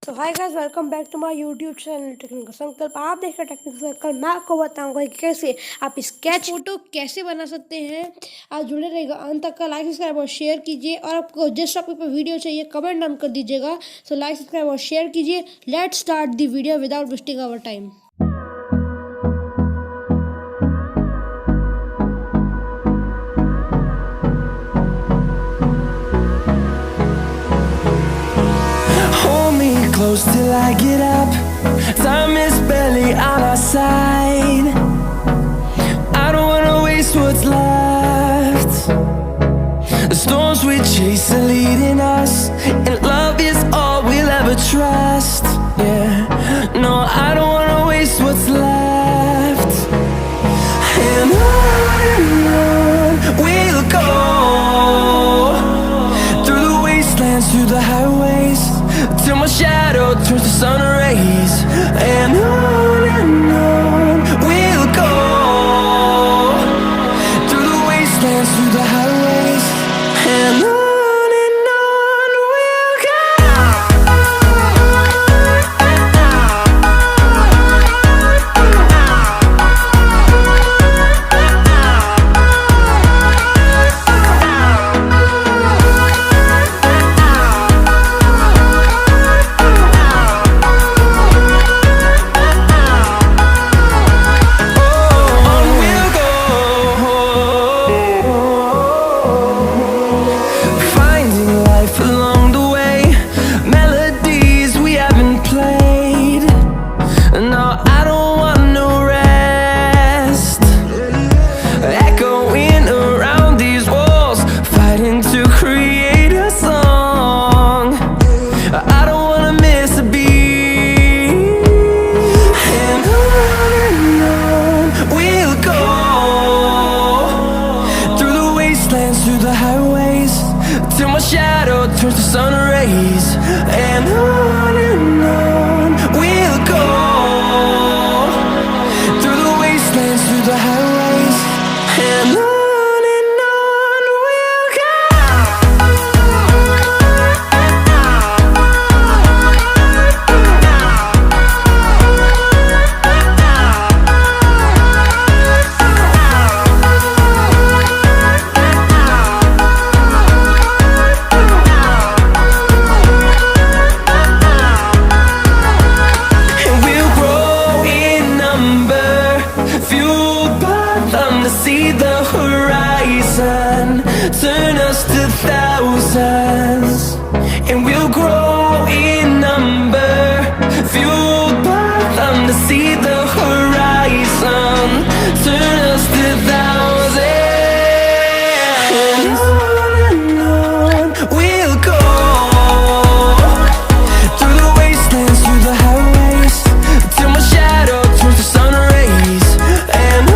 So hi guys, welcome back to my YouTube channel technical Sankalp. आप देख रहे हैं टेक्निकल संकल्प। मैं आपको बताऊंगा कि कैसे आप स्केच फोटो कैसे बना सकते हैं। आप जुड़े रहेगा अंत तक का। लाइक सब्सक्राइब और शेयर कीजिए, और आपको जिस टॉपिक पर वीडियो चाहिए कमेंट डाउन कर दीजिएगा। सो लाइक सब्सक्राइब और शेयर कीजिए। Let's start the video without wasting our time. Close till I get up. Time is barely on our side. I don't wanna waste what's left. The storms we chase are leading us, and love is all we'll ever trust. Yeah, no, I don't wanna waste what's left. And on we'll go, through the wastelands, through the highways, till my shadow turns to sun rays. And on we'll go, through the wastelands, through the highways. And on we'll go. Through the highways, till my shadow turns to sun rays. And on we'll go, through the wastelands, through the highways. And on we'll go. See the horizon, turn us to thousands, and we'll grow in number, fueled by them to see the horizon, turn us to thousands. And on we'll go, through the wastelands, through the highways, till my shadow turns to sun rays. And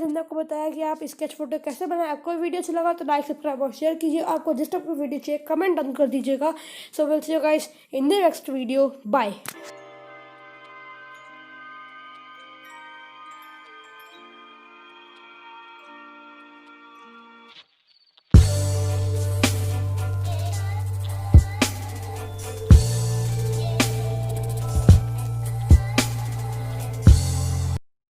हमने आपको बताया कि आप sketch photo कैसे बनाएं। आपको video अच्छा लगा तो लाइक सब्सक्राइब और शेयर कीजिए। आपको जिस टाइप की वीडियो चाहिए कमेंट डाउन कर दीजिएगा। So will see you guys in the next video. Bye.